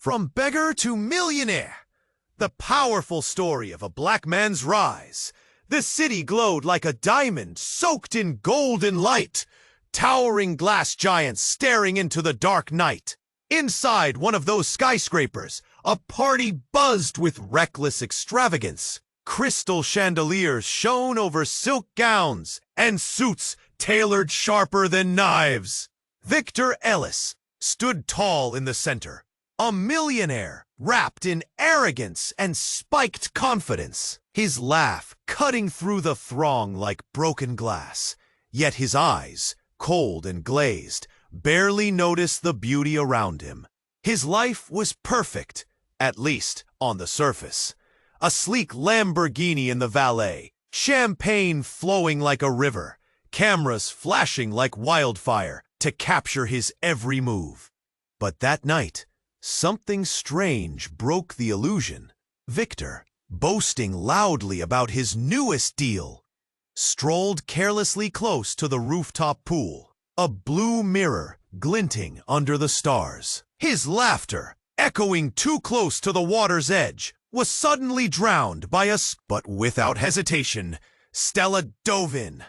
From beggar to millionaire, the powerful story of a black man's rise. The city glowed like a diamond soaked in golden light, towering glass giants staring into the dark night. Inside one of those skyscrapers, a party buzzed with reckless extravagance. Crystal chandeliers shone over silk gowns and suits tailored sharper than knives. Victor Ellis stood tall in the center, a millionaire wrapped in arrogance and spiked confidence, his laugh cutting through the throng like broken glass. Yet his eyes, cold and glazed, barely noticed the beauty around him. His life was perfect, at least on the surface. A sleek Lamborghini in the valet, champagne flowing like a river, cameras flashing like wildfire to capture his every move. But that night, something strange broke the illusion. Victor, boasting loudly about his newest deal, strolled carelessly close to the rooftop pool, a blue mirror glinting under the stars. His laughter, echoing too close to the water's edge, was suddenly drowned by but without hesitation, Stella dove in.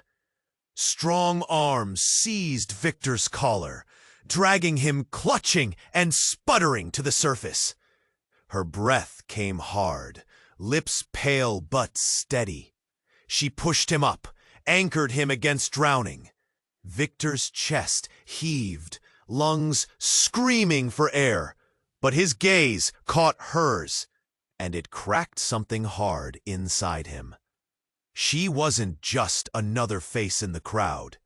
Strong arms seized Victor's collar, dragging him clutching and sputtering to the surface. Her breath came hard, lips pale but steady. She pushed him up, anchored him against drowning. Victor's chest heaved, lungs screaming for air, but his gaze caught hers, and it cracked something hard inside him. She wasn't just another face in the crowd.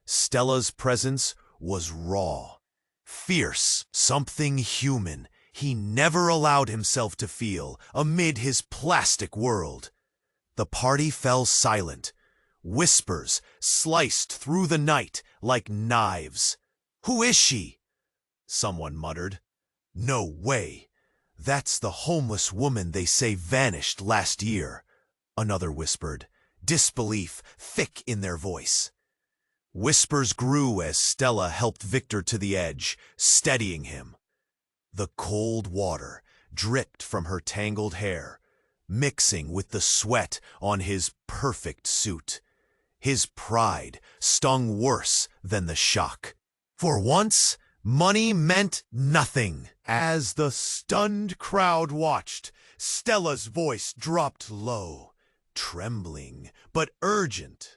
Stella's presence was raw, fierce, something human he never allowed himself to feel amid his plastic world. The party fell silent. Whispers sliced through the night like knives. "Who is she?" someone muttered. "No way. That's the homeless woman they say vanished last year," another whispered, disbelief thick in their voice. Whispers grew as Stella helped Victor to the edge, steadying him. The cold water dripped from her tangled hair, mixing with the sweat on his perfect suit. His pride stung worse than the shock. For once, money meant nothing. As the stunned crowd watched, Stella's voice dropped low, trembling but urgent.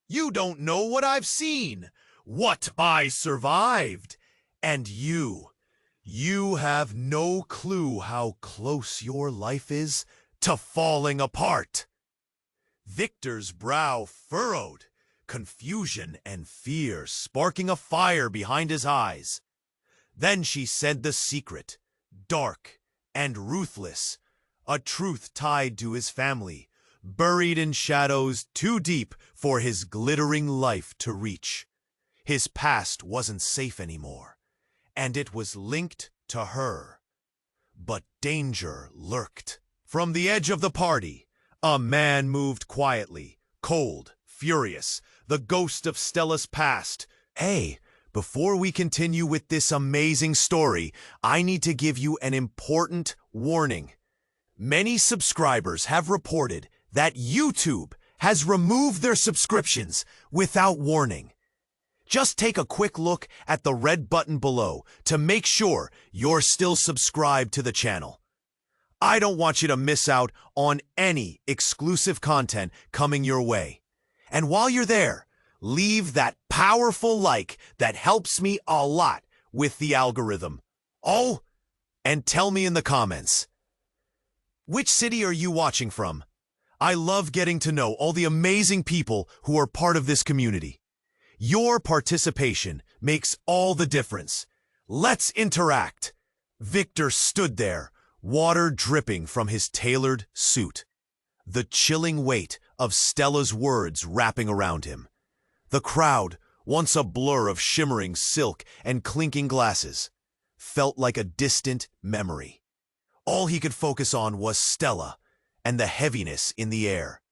"You don't know what I've seen, what I survived. And you have no clue how close your life is to falling apart." Victor's brow furrowed, confusion and fear sparking a fire behind his eyes. Then she said the secret, dark and ruthless, a truth tied to his family, buried in shadows too deep for his glittering life to reach. His past wasn't safe anymore, and it was linked to her. But danger lurked. From the edge of the party, a man moved quietly, cold, furious, the ghost of Stella's past. "Hey, before we continue with this amazing story, I need to give you an important warning. Many subscribers have reported that YouTube has removed their subscriptions without warning. Just take a quick look at the red button below to make sure you're still subscribed to the channel. I don't want you to miss out on any exclusive content coming your way. And while you're there, leave that powerful like that helps me a lot with the algorithm. Oh, and tell me in the comments, which city are you watching from? I love getting to know all the amazing people who are part of this community. Your participation makes all the difference. Let's interact. Victor stood there, water dripping from his tailored suit, the chilling weight of Stella's words wrapping around him. The crowd, once a blur of shimmering silk and clinking glasses, felt like a distant memory. All he could focus on was Stella and the heaviness in the air,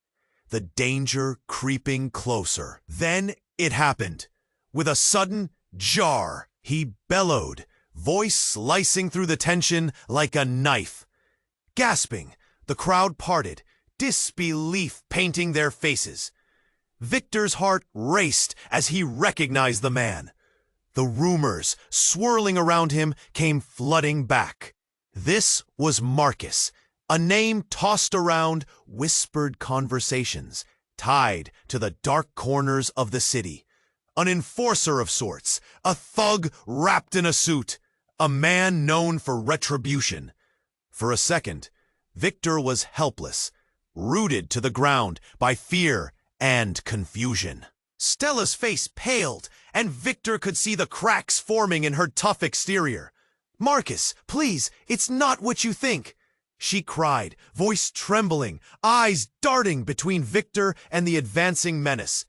the danger creeping closer. Then it happened. With a sudden jar, he bellowed, voice slicing through the tension like a knife. Gasping, the crowd parted, disbelief painting their faces. Victor's heart raced as he recognized the man. The rumors swirling around him came flooding back. This was Marcus, a name tossed around whispered conversations, tied to the dark corners of the city. An enforcer of sorts, a thug wrapped in a suit, a man known for retribution. For a second, Victor was helpless, rooted to the ground by fear and confusion. Stella's face paled, and Victor could see the cracks forming in her tough exterior. "Marcus, please, it's not what you think," she cried, voice trembling, eyes darting between Victor and the advancing menace.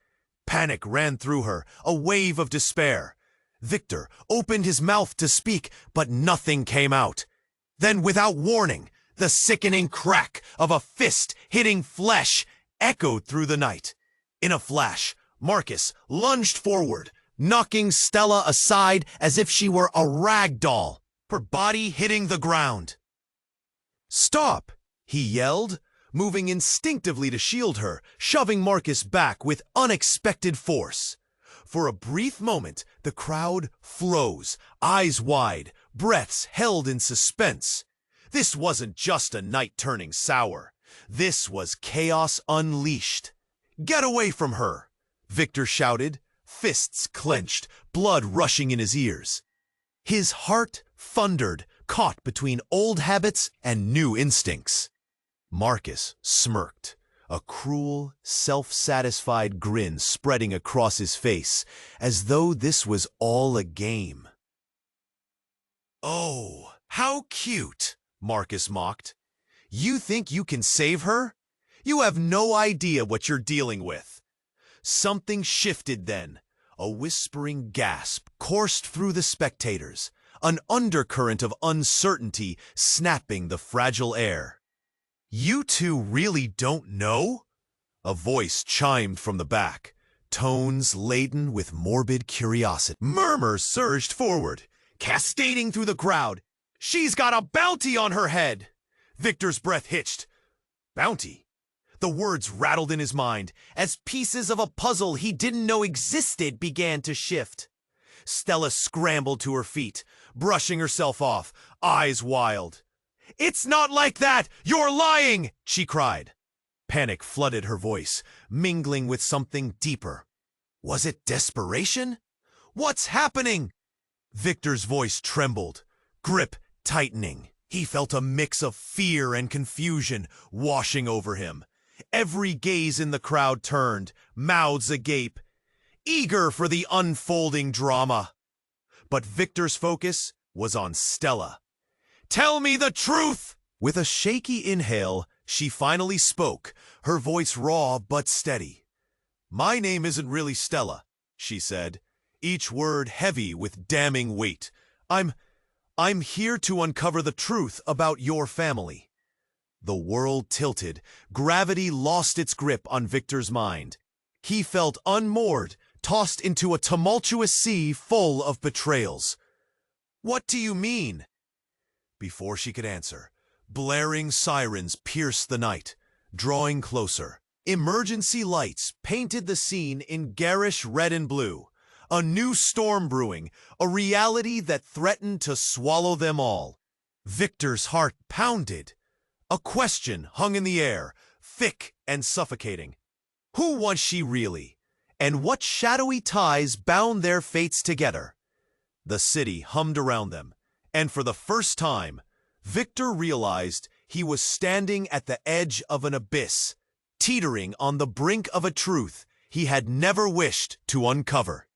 Panic ran through her, a wave of despair. Victor opened his mouth to speak, but nothing came out. Then, without warning, the sickening crack of a fist hitting flesh echoed through the night. In a flash, Marcus lunged forward, knocking Stella aside as if she were a rag doll, her body hitting the ground. "Stop!" he yelled, moving instinctively to shield her, shoving Marcus back with unexpected force. For a brief moment, the crowd froze, eyes wide, breaths held in suspense. This wasn't just a night turning sour. This was chaos unleashed. "Get away from her!" Victor shouted, fists clenched, blood rushing in his ears. His heart thundered, caught between old habits and new instincts. Marcus smirked, a cruel, self-satisfied grin spreading across his face, as though this was all a game. "Oh, how cute," Marcus mocked. "You think you can save her? You have no idea what you're dealing with." Something shifted then. A whispering gasp coursed through the spectators, an undercurrent of uncertainty snapping the fragile air. "You two really don't know?" A voice chimed from the back, tones laden with morbid curiosity. Murmurs surged forward, cascading through the crowd. "She's got a bounty on her head!" Victor's breath hitched. Bounty? The words rattled in his mind as pieces of a puzzle he didn't know existed began to shift. Stella scrambled to her feet, brushing herself off, eyes wild. "It's not like that! You're lying!" she cried. Panic flooded her voice, mingling with something deeper. Was it desperation? "What's happening?" Victor's voice trembled, grip tightening. He felt a mix of fear and confusion washing over him. Every gaze in the crowd turned, mouths agape, eager for the unfolding drama. But Victor's focus was on Stella. "Tell me the truth!" With a shaky inhale, she finally spoke, her voice raw but steady. "My name isn't really Stella," she said, each word heavy with damning weight. I'm here to uncover the truth about your family." The world tilted. Gravity lost its grip on Victor's mind. He felt unmoored, tossed into a tumultuous sea full of betrayals. "What do you mean?" Before she could answer, blaring sirens pierced the night, drawing closer. Emergency lights painted the scene in garish red and blue. A new storm brewing, a reality that threatened to swallow them all. Victor's heart pounded. A question hung in the air, thick and suffocating. Who was she really? And what shadowy ties bound their fates together? The city hummed around them, and for the first time, Victor realized he was standing at the edge of an abyss, teetering on the brink of a truth he had never wished to uncover.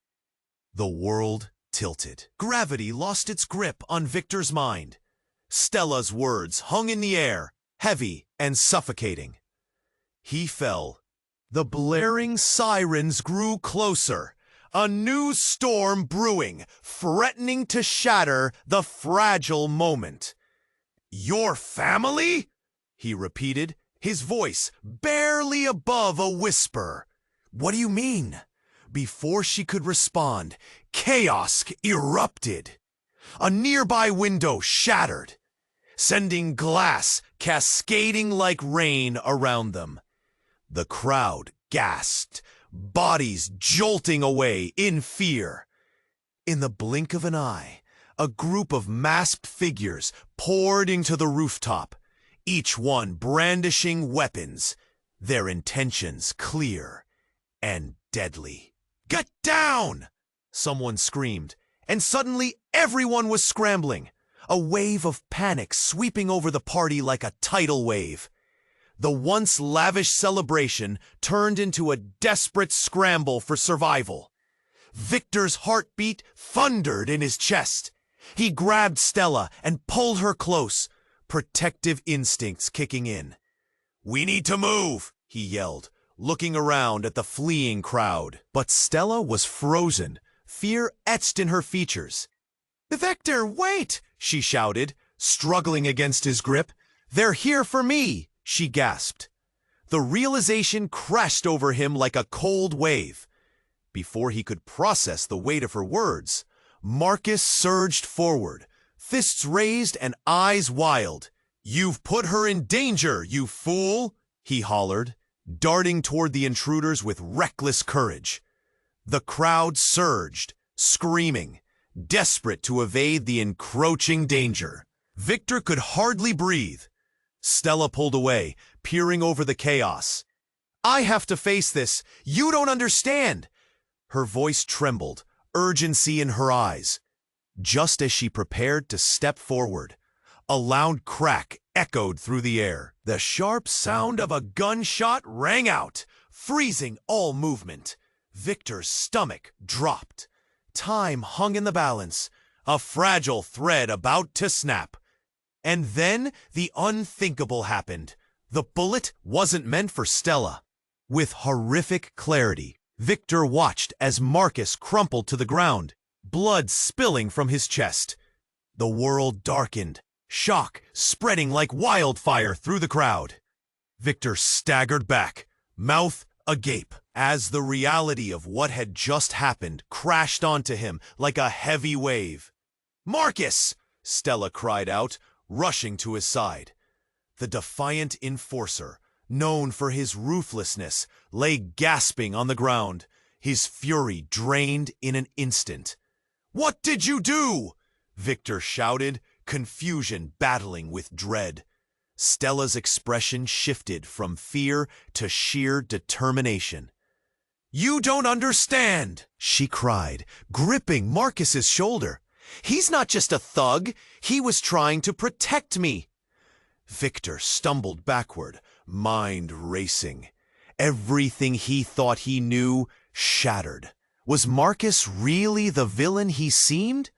The world tilted. Gravity lost its grip on Victor's mind. Stella's words hung in the air, heavy and suffocating. He fell. The blaring sirens grew closer. A new storm brewing, threatening to shatter the fragile moment. "Your family?" he repeated, his voice barely above a whisper. "What do you mean?" Before she could respond, chaos erupted. A nearby window shattered, sending glass cascading like rain around them. The crowd gasped, bodies jolting away in fear. In the blink of an eye, a group of masked figures poured into the rooftop, each one brandishing weapons, their intentions clear and deadly. "Get down!" someone screamed, and suddenly everyone was scrambling, a wave of panic sweeping over the party like a tidal wave. The once lavish celebration turned into a desperate scramble for survival. Victor's heartbeat thundered in his chest. He grabbed Stella and pulled her close, protective instincts kicking in. "We need to move," he yelled, looking around at the fleeing crowd. But Stella was frozen, fear etched in her features. "Victor, wait!" she shouted, struggling against his grip. "They're here for me!" she gasped. The realization crashed over him like a cold wave. Before he could process the weight of her words, Marcus surged forward, fists raised and eyes wild. "You've put her in danger, you fool!" he hollered, darting toward the intruders with reckless courage. The crowd surged, screaming, desperate to evade the encroaching danger. Victor could hardly breathe. Stella pulled away, peering over the chaos. "I have to face this. You don't understand." Her voice trembled, urgency in her eyes. Just as she prepared to step forward, a loud crack echoed through the air. The sharp sound of a gunshot rang out, freezing all movement. Victor's stomach dropped. Time hung in the balance, a fragile thread about to snap. And then the unthinkable happened. The bullet wasn't meant for Stella. With horrific clarity, Victor watched as Marcus crumpled to the ground, blood spilling from his chest. The world darkened, shock spreading like wildfire through the crowd. Victor staggered back, mouth agape, as the reality of what had just happened crashed onto him like a heavy wave. "Marcus!" Stella cried out, rushing to his side. The defiant enforcer, known for his ruthlessness, lay gasping on the ground, his fury drained in an instant. "What did you do?" Victor shouted, confusion battling with dread. Stella's expression shifted from fear to sheer determination. "You don't understand," she cried, gripping Marcus's shoulder. "He's not just a thug. He was trying to protect me." Victor stumbled backward, mind racing. Everything he thought he knew shattered. Was Marcus really the villain he seemed?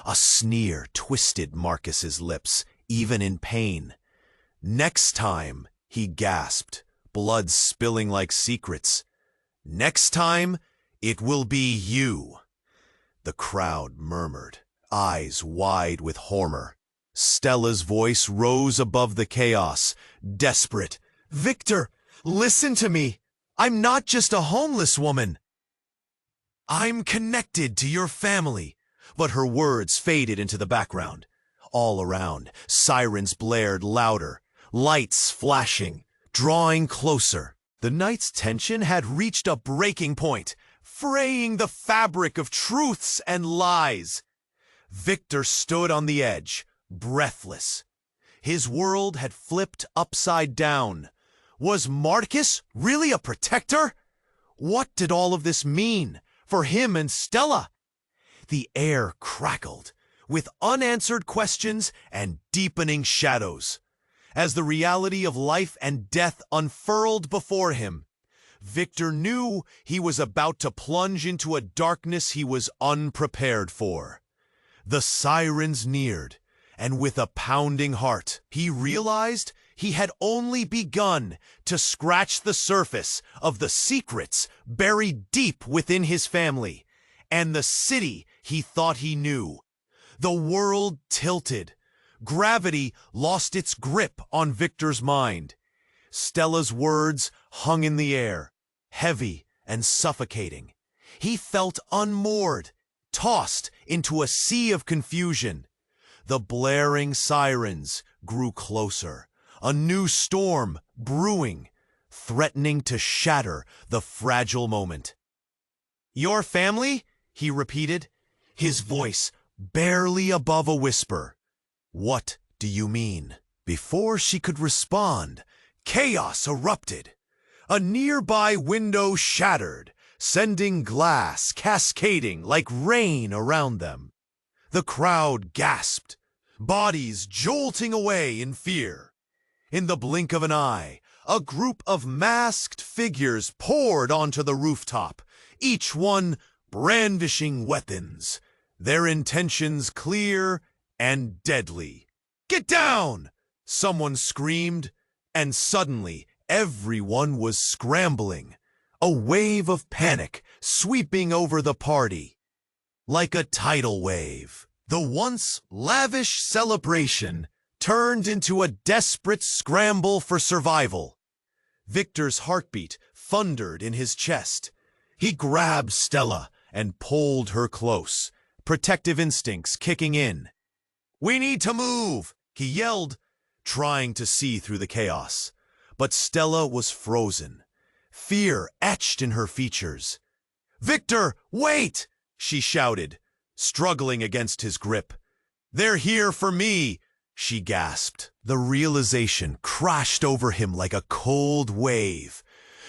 A sneer twisted Marcus's lips, even in pain. "Next time," he gasped, blood spilling like secrets. "Next time, it will be you." The crowd murmured, eyes wide with horror. Stella's voice rose above the chaos, desperate. "Victor, listen to me. I'm not just a homeless woman. I'm connected to your family." But her words faded into the background. All around, sirens blared louder, lights flashing, drawing closer. The night's tension had reached a breaking point, fraying the fabric of truths and lies. Victor stood on the edge, breathless. His world had flipped upside down. Was Marcus really a protector? What did all of this mean for him and Stella? The air crackled with unanswered questions and deepening shadows. As the reality of life and death unfurled before him, Victor knew he was about to plunge into a darkness he was unprepared for. The sirens neared, and with a pounding heart, he realized he had only begun to scratch the surface of the secrets buried deep within his family and the city he thought he knew. The world tilted. Gravity lost its grip on Victor's mind. Stella's words hung in the air, heavy and suffocating. He felt unmoored, tossed into a sea of confusion. The blaring sirens grew closer, a new storm brewing, threatening to shatter the fragile moment. "Your family?" he repeated, his voice barely above a whisper. "What do you mean?" Before she could respond, chaos erupted. A nearby window shattered, sending glass cascading like rain around them. The crowd gasped, bodies jolting away in fear. In the blink of an eye, a group of masked figures poured onto the rooftop, each one brandishing weapons, their intentions clear and deadly. "Get down!" someone screamed, and suddenly everyone was scrambling, a wave of panic sweeping over the party. Like a tidal wave, the once lavish celebration turned into a desperate scramble for survival. Victor's heartbeat thundered in his chest. He grabbed Stella and pulled her close, protective instincts kicking in. "We need to move!" he yelled, trying to see through the chaos. But Stella was frozen, fear etched in her features. "Victor, wait!" she shouted, struggling against his grip. "They're here for me!" she gasped. The realization crashed over him like a cold wave.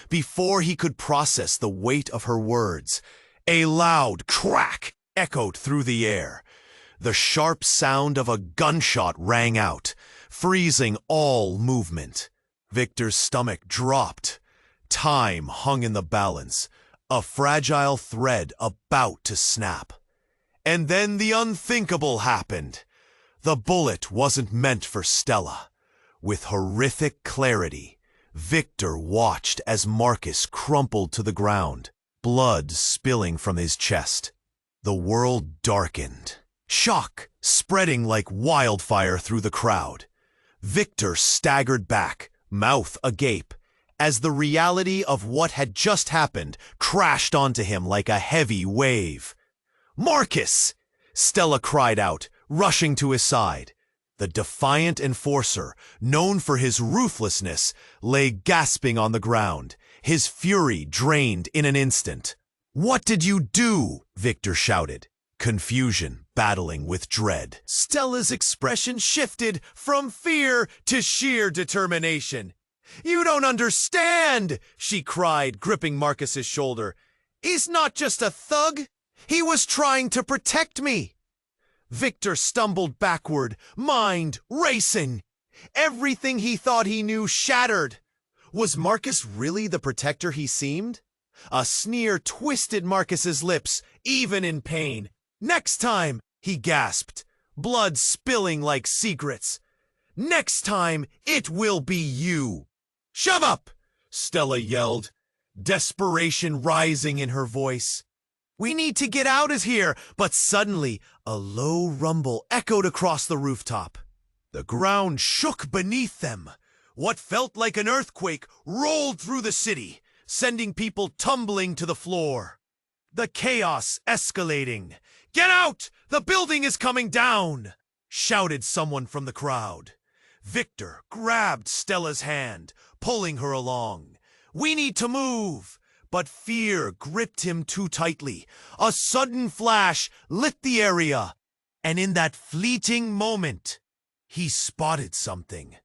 Before he could process the weight of her words, a loud crack echoed through the air. The sharp sound of a gunshot rang out, freezing all movement. Victor's stomach dropped. Time hung in the balance, a fragile thread about to snap. And then the unthinkable happened. The bullet wasn't meant for Stella. With horrific clarity, Victor watched as Marcus crumpled to the ground, blood spilling from his chest. The world darkened, shock spreading like wildfire through the crowd. Victor staggered back, mouth agape, as the reality of what had just happened crashed onto him like a heavy wave. "Marcus!" Stella cried out, rushing to his side. The defiant enforcer, known for his ruthlessness, lay gasping on the ground, his fury drained in an instant. "What did you do?" Victor shouted, confusion battling with dread. Stella's expression shifted from fear to sheer determination. "You don't understand!" she cried, gripping Marcus's shoulder. "He's not just a thug. He was trying to protect me." Victor stumbled backward, mind racing. Everything he thought he knew shattered. Was Marcus really the protector he seemed? A sneer twisted Marcus's lips, even in pain. "Next time," he gasped, blood spilling like secrets. "Next time, it will be you." "Shove up!" Stella yelled, desperation rising in her voice. "We need to get out of here," but suddenly a low rumble echoed across the rooftop. The ground shook beneath them. What felt like an earthquake rolled through the city, sending people tumbling to the floor. The chaos escalating. "Get out! The building is coming down!" shouted someone from the crowd. Victor grabbed Stella's hand, pulling her along. "We need to move!" But fear gripped him too tightly. A sudden flash lit the area, and in that fleeting moment, he spotted something.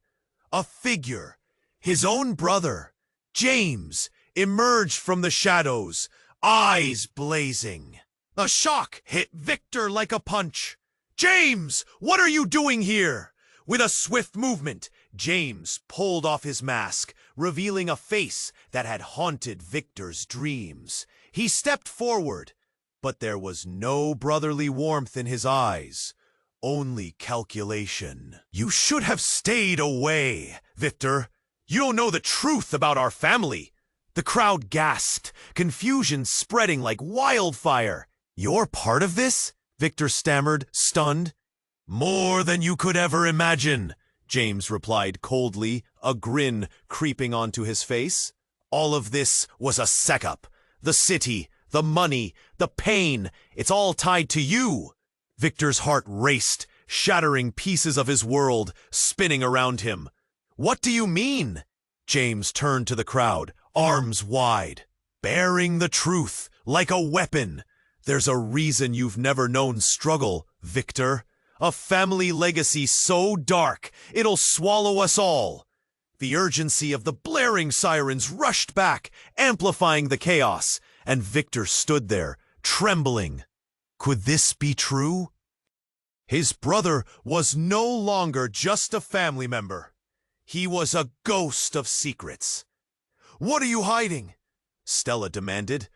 A figure, his own brother, James, emerged from the shadows, eyes blazing. A shock hit Victor like a punch. "James, what are you doing here?" With a swift movement, James pulled off his mask, revealing a face that had haunted Victor's dreams. He stepped forward, but there was no brotherly warmth in his eyes, only calculation. "You should have stayed away, Victor. You don't know the truth about our family." The crowd gasped, confusion spreading like wildfire. "You're part of this?" Victor stammered, stunned. "More than you could ever imagine," James replied coldly, a grin creeping onto his face. "All of this was a setup. The city, the money, the pain, it's all tied to you. Victor's heart raced, shattering pieces of his world, spinning around him. What do you mean? James turned to the crowd, arms wide, bearing the truth like a weapon. There's a reason you've never known struggle, Victor. A family legacy so dark, it'll swallow us all. The urgency of the blaring sirens rushed back, amplifying the chaos, and Victor stood there, trembling. Could this be true? His brother was no longer just a family member. He was a ghost of secrets. "What are you hiding?" Stella demanded,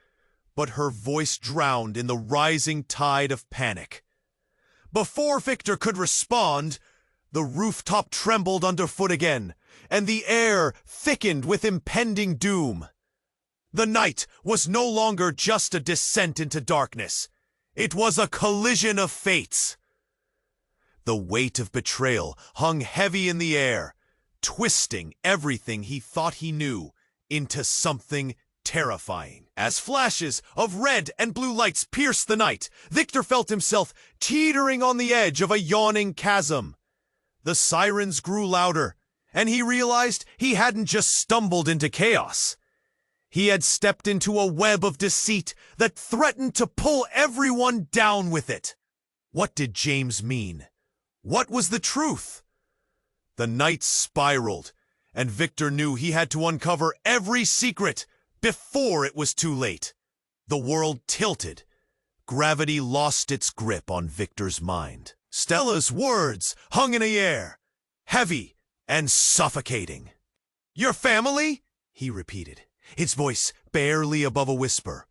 but her voice drowned in the rising tide of panic. Before Victor could respond, the rooftop trembled underfoot again, and the air thickened with impending doom. The night was no longer just a descent into darkness. It was a collision of fates. The weight of betrayal hung heavy in the air, twisting everything he thought he knew into something terrifying. As flashes of red and blue lights pierced the night, Victor felt himself teetering on the edge of a yawning chasm. The sirens grew louder, and he realized he hadn't just stumbled into chaos. He had stepped into a web of deceit that threatened to pull everyone down with it. What did James mean? What was the truth? The night spiraled, and Victor knew he had to uncover every secret before it was too late. The world tilted. Gravity lost its grip on Victor's mind. Stella's words hung in the air, heavy and suffocating. "Your family?" he repeated, his voice barely above a whisper.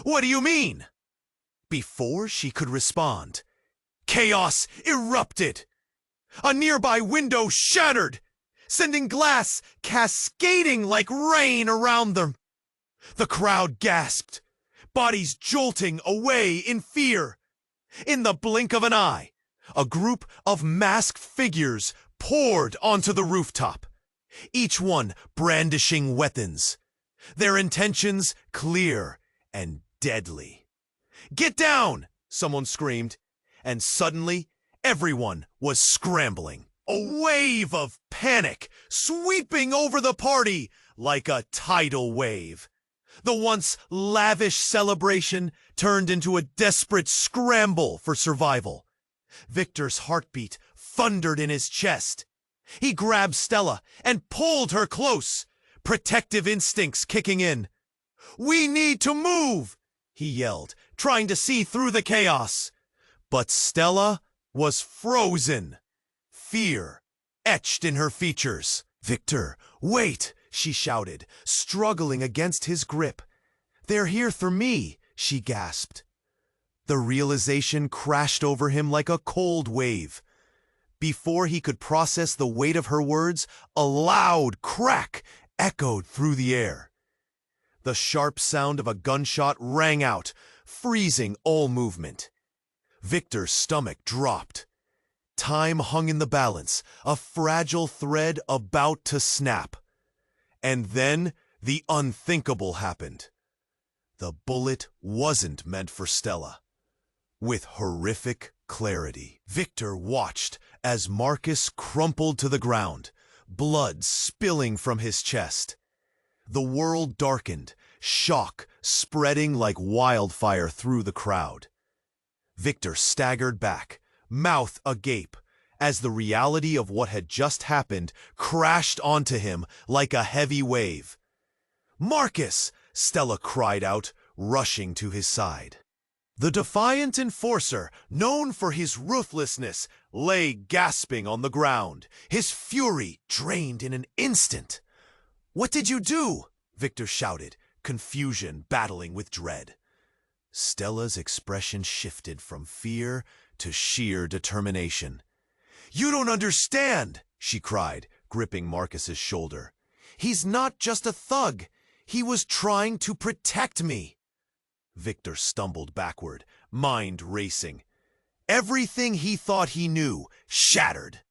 "What do you mean?" Before she could respond, chaos erupted. A nearby window shattered, sending glass cascading like rain around them. The crowd gasped, bodies jolting away in fear. In the blink of an eye, a group of masked figures poured onto the rooftop, each one brandishing weapons, their intentions clear and deadly. "Get down!" someone screamed, and suddenly everyone was scrambling. A wave of panic sweeping over the party like a tidal wave. The once lavish celebration turned into a desperate scramble for survival. Victor's heartbeat thundered in his chest. He grabbed Stella and pulled her close, protective instincts kicking in. "We need to move!" he yelled, trying to see through the chaos. But Stella was frozen, fear etched in her features. "Victor, wait!" she shouted, struggling against his grip. "They're here for me," she gasped. The realization crashed over him like a cold wave. Before he could process the weight of her words, a loud crack echoed through the air. The sharp sound of a gunshot rang out, freezing all movement. Victor's stomach dropped. Time hung in the balance, a fragile thread about to snap. And then the unthinkable happened. The bullet wasn't meant for Stella. With horrific clarity, Victor watched as Marcus crumpled to the ground, blood spilling from his chest. The world darkened, shock spreading like wildfire through the crowd. Victor staggered back, mouth agape, as the reality of what had just happened crashed onto him like a heavy wave. "Marcus!" Stella cried out, rushing to his side. The defiant enforcer, known for his ruthlessness, lay gasping on the ground, his fury drained in an instant. "What did you do?" Victor shouted, confusion battling with dread. Stella's expression shifted from fear to sheer determination. "You don't understand," she cried, gripping Marcus's shoulder. "He's not just a thug. He was trying to protect me." Victor stumbled backward, mind racing. Everything he thought he knew shattered.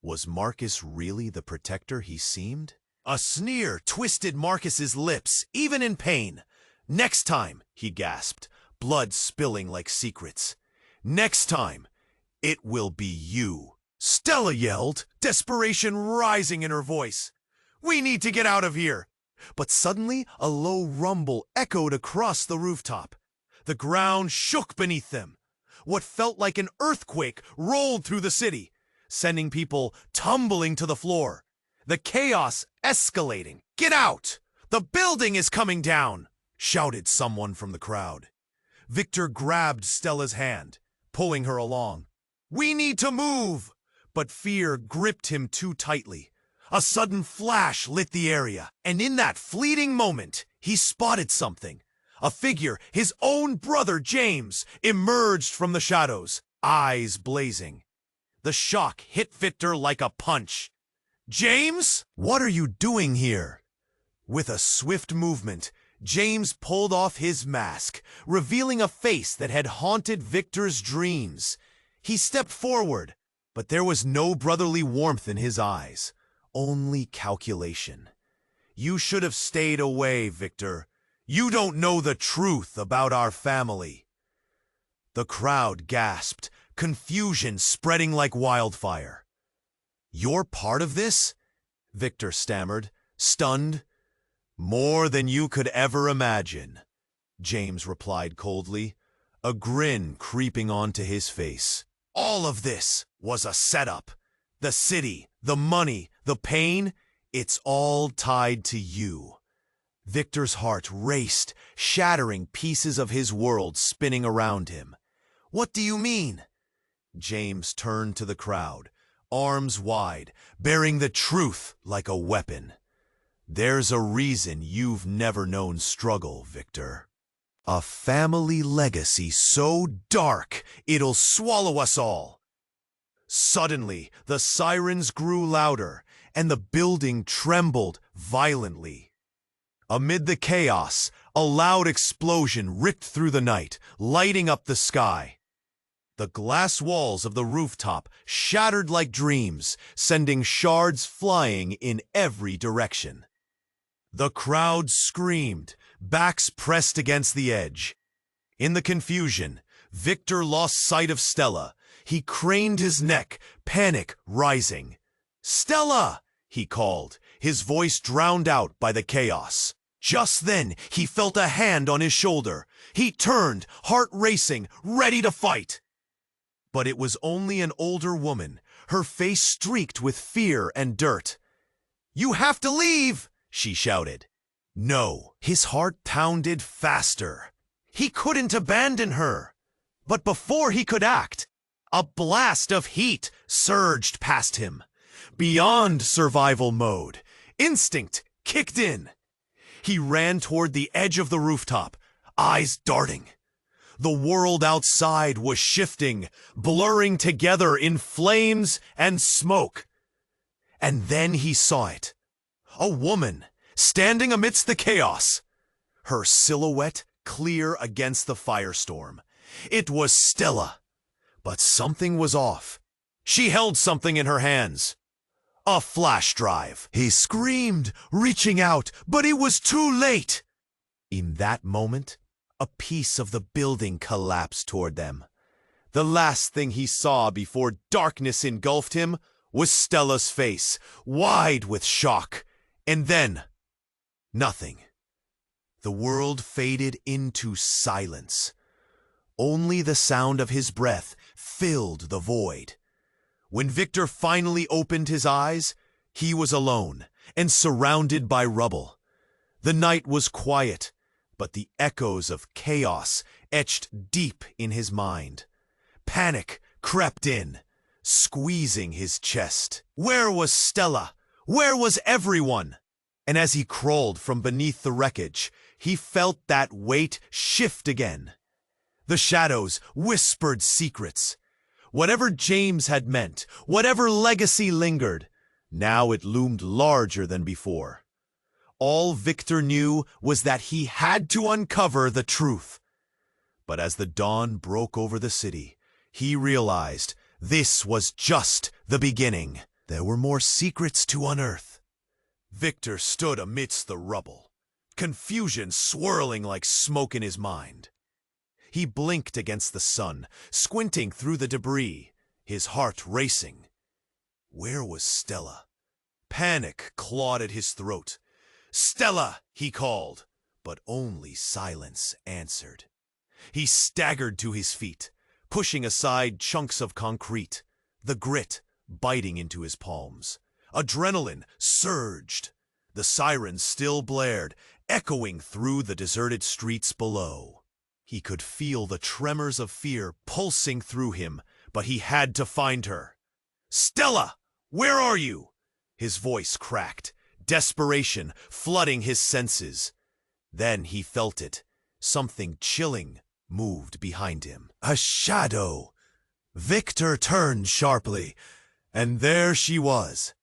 Was Marcus really the protector he seemed? A sneer twisted Marcus's lips, even in pain. Next time, he gasped, blood spilling like secrets. Next time, it will be you. Stella yelled, desperation rising in her voice. We need to get out of here. But suddenly, a low rumble echoed across the rooftop. The ground shook beneath them. What felt like an earthquake rolled through the city, sending people tumbling to the floor. The chaos escalating. Get out! The building is coming down! Shouted someone from the crowd. Victor grabbed Stella's hand, pulling her along. We need to move! But fear gripped him too tightly. A sudden flash lit the area, and in that fleeting moment, he spotted something. A figure, his own brother James, emerged from the shadows, eyes blazing. The shock hit Victor like a punch. James? What are you doing here? With a swift movement, James pulled off his mask, revealing a face that had haunted Victor's dreams. He stepped forward, but there was no brotherly warmth in his eyes, only calculation. You should have stayed away, Victor. You don't know the truth about our family. The crowd gasped, confusion spreading like wildfire. You're part of this? Victor stammered, stunned. More than you could ever imagine, James replied coldly, a grin creeping onto his face. All of this was a setup. The city, the money, the pain, it's all tied to you. Victor's heart raced, shattering pieces of his world spinning around him. What do you mean? James turned to the crowd, arms wide, bearing the truth like a weapon. There's a reason you've never known struggle, Victor. A family legacy so dark, it'll swallow us all. Suddenly, the sirens grew louder, and the building trembled violently. Amid the chaos, a loud explosion ripped through the night, lighting up the sky. The glass walls of the rooftop shattered like dreams, sending shards flying in every direction. The crowd screamed, backs pressed against the edge. In the confusion, Victor lost sight of Stella. He craned his neck, panic rising. Stella! He called, his voice drowned out by the chaos. Just then, he felt a hand on his shoulder. He turned, heart racing, ready to fight. But it was only an older woman, her face streaked with fear and dirt. You have to leave! She shouted. No, his heart pounded faster. He couldn't abandon her. But before he could act, a blast of heat surged past him. Beyond survival mode, instinct kicked in. He ran toward the edge of the rooftop, eyes darting. The world outside was shifting, blurring together in flames and smoke. And then he saw it. A woman, standing amidst the chaos. Her silhouette clear against the firestorm. It was Stella. But something was off. She held something in her hands. A flash drive. He screamed, reaching out, but it was too late. In that moment, a piece of the building collapsed toward them. The last thing he saw before darkness engulfed him was Stella's face, wide with shock. And then, nothing. The world faded into silence. Only the sound of his breath filled the void. When Victor finally opened his eyes, he was alone and surrounded by rubble. The night was quiet, but the echoes of chaos etched deep in his mind. Panic crept in, squeezing his chest. Where was Stella? Where was everyone? And as he crawled from beneath the wreckage, he felt that weight shift again. The shadows whispered secrets. Whatever James had meant, whatever legacy lingered, now it loomed larger than before. All Victor knew was that he had to uncover the truth. But as the dawn broke over the city, he realized this was just the beginning. There were more secrets to unearth. Victor stood amidst the rubble, confusion swirling like smoke in his mind. He blinked against the sun, squinting through the debris, his heart racing. Where was Stella? Panic clawed at his throat. "Stella!" he called, but only silence answered. He staggered to his feet, pushing aside chunks of concrete, the grit biting into his palms. Adrenaline surged. The sirens still blared, echoing through the deserted streets below. He could feel the tremors of fear pulsing through him, but he had to find her. "Stella, where are you?" His voice cracked, desperation flooding his senses. Then he felt it. Something chilling moved behind him. A shadow! Victor turned sharply, and there she was,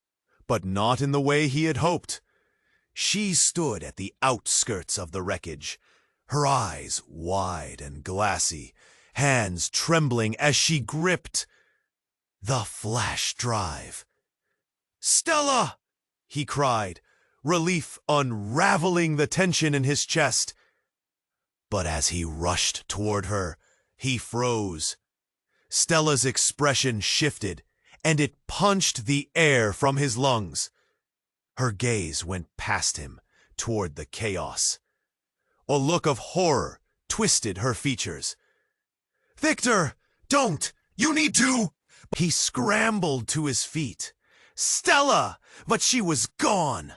but not in the way he had hoped. She stood at the outskirts of the wreckage, her eyes wide and glassy, hands trembling as she gripped the flash drive. "Stella!" he cried, relief unraveling the tension in his chest. But as he rushed toward her, he froze. Stella's expression shifted, and it punched the air from his lungs. Her gaze went past him, toward the chaos. A look of horror twisted her features. "Victor, don't! You need to!" He scrambled to his feet. Stella! But she was gone.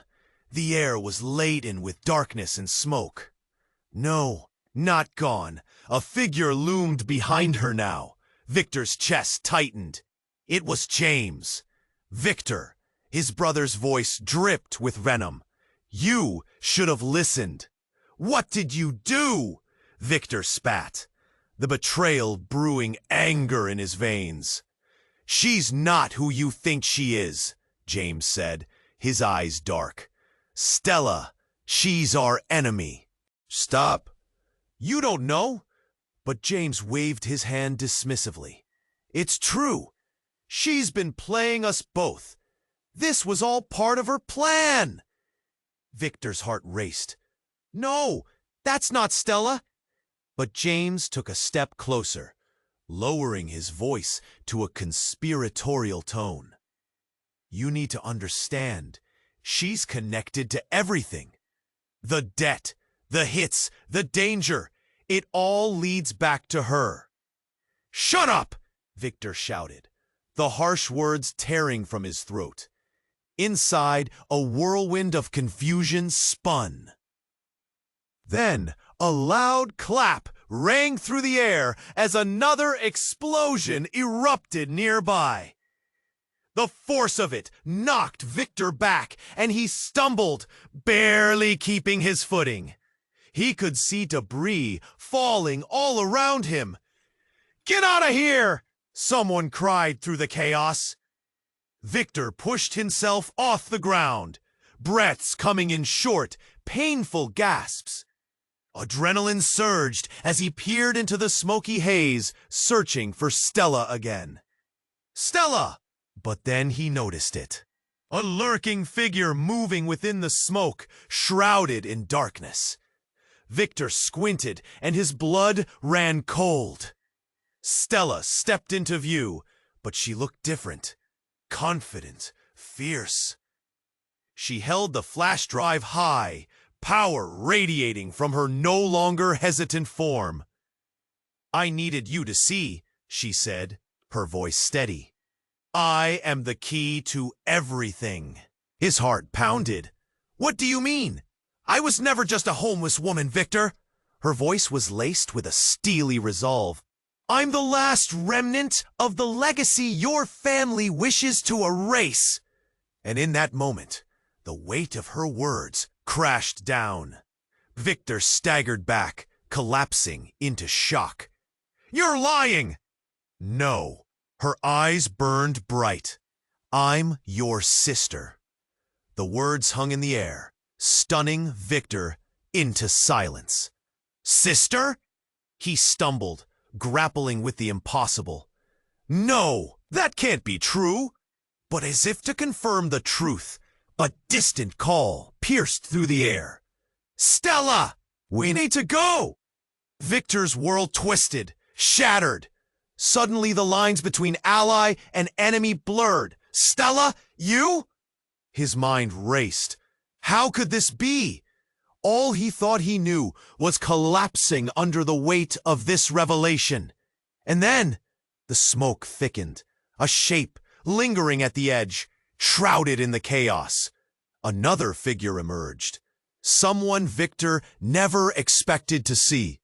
The air was laden with darkness and smoke. No, not gone. A figure loomed behind her now. Victor's chest tightened. It was James. "Victor," his brother's voice dripped with venom. "You should have listened." "What did you do?" Victor spat, the betrayal brewing anger in his veins. "She's not who you think she is," James said, his eyes dark. "Stella, she's our enemy." "Stop." "You don't know." But James waved his hand dismissively. "It's true. She's been playing us both. This was all part of her plan." Victor's heart raced. "No, that's not Stella." But James took a step closer, lowering his voice to a conspiratorial tone. "You need to understand, she's connected to everything. The debt, the hits, the danger, it all leads back to her." "Shut up!" Victor shouted, the harsh words tearing from his throat. Inside, a whirlwind of confusion spun. Then, a loud clap rang through the air as another explosion erupted nearby. The force of it knocked Victor back, and he stumbled, barely keeping his footing. He could see debris falling all around him. "Get out of here!" someone cried through the chaos. Victor pushed himself off the ground, breaths coming in short, painful gasps. Adrenaline surged as he peered into the smoky haze, searching for Stella again. "Stella!" But then he noticed it. A lurking figure moving within the smoke, shrouded in darkness. Victor squinted, and his blood ran cold. Stella stepped into view, but she looked different. Confident, fierce. She held the flash drive high, power radiating from her no longer hesitant form. "I needed you to see," she said, her voice steady. "I am the key to everything." His heart pounded. "What do you mean? I was never just a homeless woman, Victor." Her voice was laced with a steely resolve. "I'm the last remnant of the legacy your family wishes to erase." And in that moment, the weight of her words crashed down. Victor staggered back, collapsing into shock. "You're lying!" "No." Her eyes burned bright. "I'm your sister." The words hung in the air, stunning Victor into silence. "Sister?" He stumbled, grappling with the impossible. "No, that can't be true." But as if to confirm the truth, a distant call pierced through the air. Stella! We need to go! Victor's world twisted, shattered. Suddenly the lines between ally and enemy blurred. Stella, you? His mind raced. How could this be? All he thought he knew was collapsing under the weight of this revelation. And then the smoke thickened, a shape lingering at the edge, shrouded in the chaos. Another figure emerged. Someone Victor never expected to see.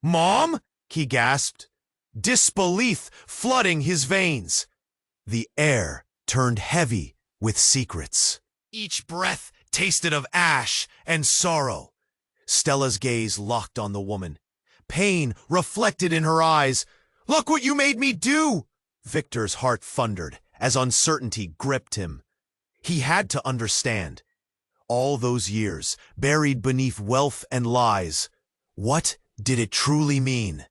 "Mom?" he gasped, disbelief flooding his veins. The air turned heavy with secrets. Each breath tasted of ash and sorrow. Stella's gaze locked on the woman. Pain reflected in her eyes. "Look what you made me do!" Victor's heart thundered as uncertainty gripped him. He had to understand. All those years, buried beneath wealth and lies, what did it truly mean?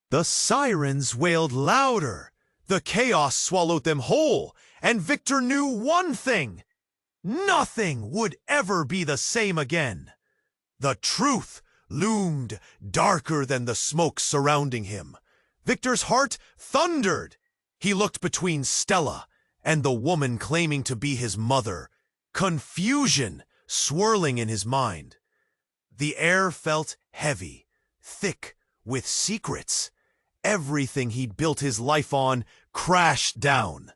The sirens wailed louder. The chaos swallowed them whole, and Victor knew one thing. Nothing would ever be the same again. The truth loomed darker than the smoke surrounding him. Victor's heart thundered. He looked between Stella and the woman claiming to be his mother, confusion swirling in his mind. The air felt heavy, thick with secrets. Everything he'd built his life on crashed down.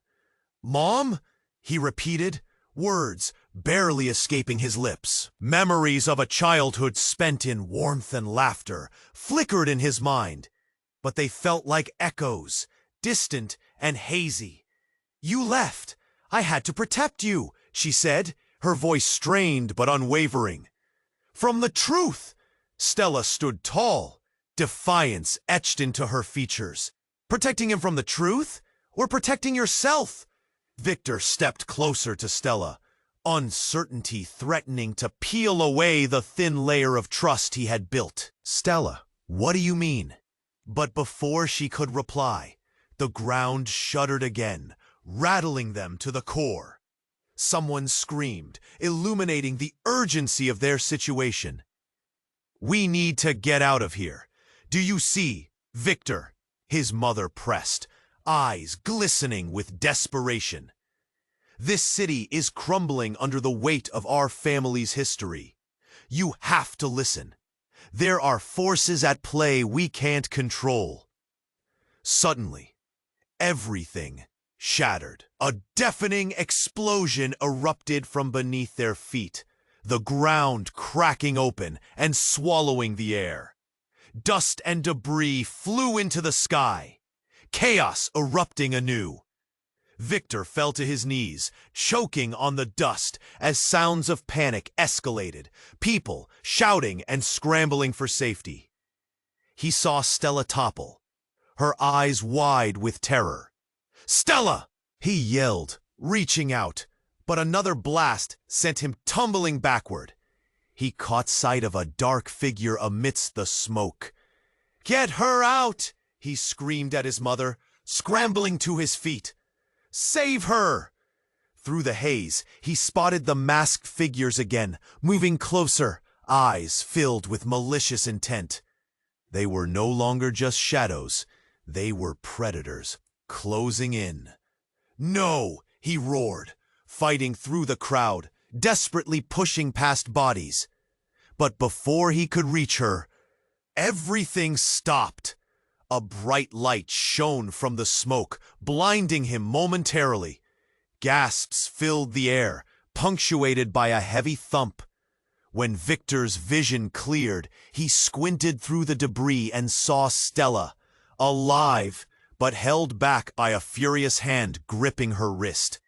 "Mom?" he repeated, words barely escaping his lips. Memories of a childhood spent in warmth and laughter flickered in his mind, but they felt like echoes, distant and hazy. "You left. I had to protect you," she said, her voice strained but unwavering. "From the truth." Stella stood tall, defiance etched into her features. "Protecting him from the truth? Or protecting yourself?" Victor stepped closer to Stella, uncertainty threatening to peel away the thin layer of trust he had built. "Stella, what do you mean?" But before she could reply, the ground shuddered again, rattling them to the core. Someone screamed, illuminating the urgency of their situation. "We need to get out of here. Do you see, Victor?" His mother pressed, eyes glistening with desperation. "This city is crumbling under the weight of our family's history. You have to listen. There are forces at play we can't control." Suddenly, everything shattered. A deafening explosion erupted from beneath their feet, the ground cracking open and swallowing the air. Dust and debris flew into the sky, chaos erupting anew. Victor fell to his knees, choking on the dust as sounds of panic escalated, people shouting and scrambling for safety. He saw Stella topple, her eyes wide with terror. "Stella!" he yelled, reaching out, but another blast sent him tumbling backward. He caught sight of a dark figure amidst the smoke. "Get her out!" he screamed at his mother, scrambling to his feet. "Save her!" Through the haze, he spotted the masked figures again, moving closer, eyes filled with malicious intent. They were no longer just shadows. They were predators, closing in. "No!" he roared, fighting through the crowd, desperately pushing past bodies. But before he could reach her, everything stopped. A bright light shone from the smoke, blinding him momentarily. Gasps filled the air, punctuated by a heavy thump. When Victor's vision cleared, he squinted through the debris and saw Stella, alive, but held back by a furious hand gripping her wrist.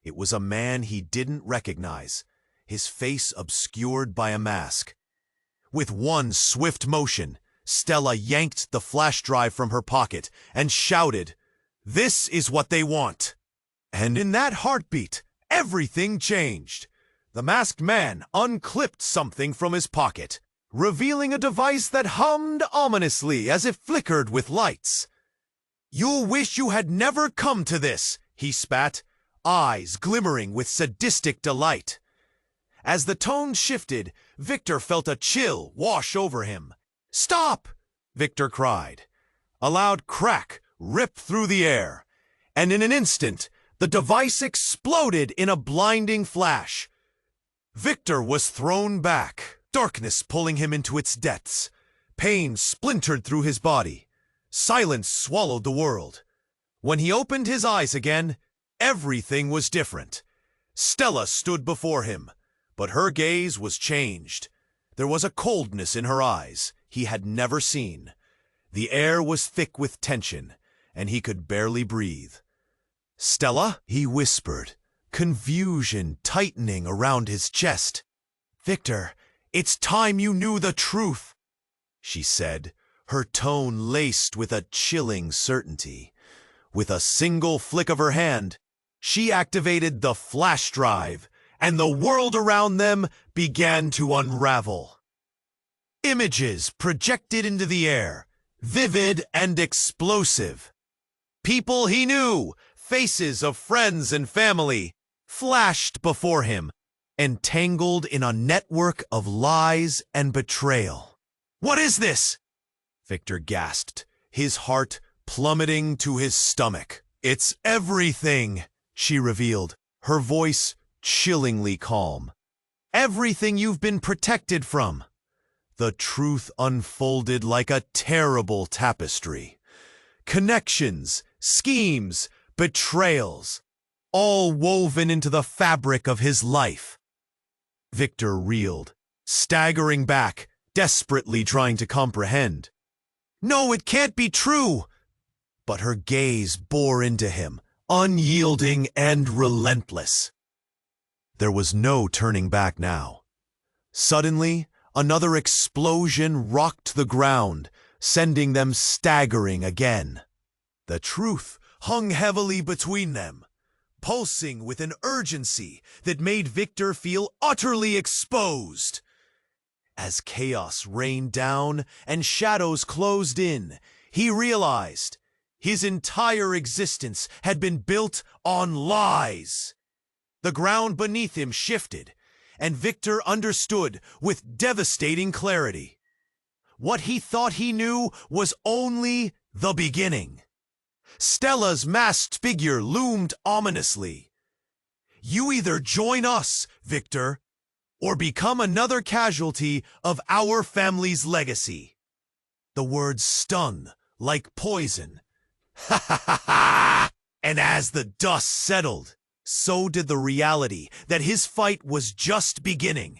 It was a man he didn't recognize, his face obscured by a mask. With one swift motion, Stella yanked the flash drive from her pocket and shouted, "This is what they want!" And in that heartbeat, everything changed. The masked man unclipped something from his pocket, revealing a device that hummed ominously as it flickered with lights. "You'll wish you had never come to this," he spat, eyes glimmering with sadistic delight. As the tone shifted, Victor felt a chill wash over him. "Stop!" Victor cried. A loud crack ripped through the air, and in an instant, the device exploded in a blinding flash. Victor was thrown back, darkness pulling him into its depths. Pain splintered through his body. Silence swallowed the world. When he opened his eyes again, everything was different. Stella stood before him, but her gaze was changed. There was a coldness in her eyes he had never seen. The air was thick with tension, and he could barely breathe. "Stella?" he whispered, confusion tightening around his chest. "Victor, it's time you knew the truth," she said, her tone laced with a chilling certainty. With a single flick of her hand, she activated the flash drive, and the world around them began to unravel. Images projected into the air, vivid and explosive. People he knew, faces of friends and family, flashed before him, entangled in a network of lies and betrayal. "What is this?" Victor gasped, his heart plummeting to his stomach. "It's everything," she revealed, her voice chillingly calm. "Everything you've been protected from." The truth unfolded like a terrible tapestry. Connections, schemes, betrayals, all woven into the fabric of his life. Victor reeled, staggering back, desperately trying to comprehend. "No, it can't be true!" But her gaze bore into him, unyielding and relentless. There was no turning back now. Suddenly, another explosion rocked the ground, sending them staggering again. The truth hung heavily between them, pulsing with an urgency that made Victor feel utterly exposed. As chaos rained down and shadows closed in, he realized his entire existence had been built on lies. The ground beneath him shifted, and Victor understood with devastating clarity. What he thought he knew was only the beginning. Stella's masked figure loomed ominously. "You either join us, Victor, or become another casualty of our family's legacy." The words stung like poison. Ha ha ha ha! And as the dust settled, so did the reality that his fight was just beginning.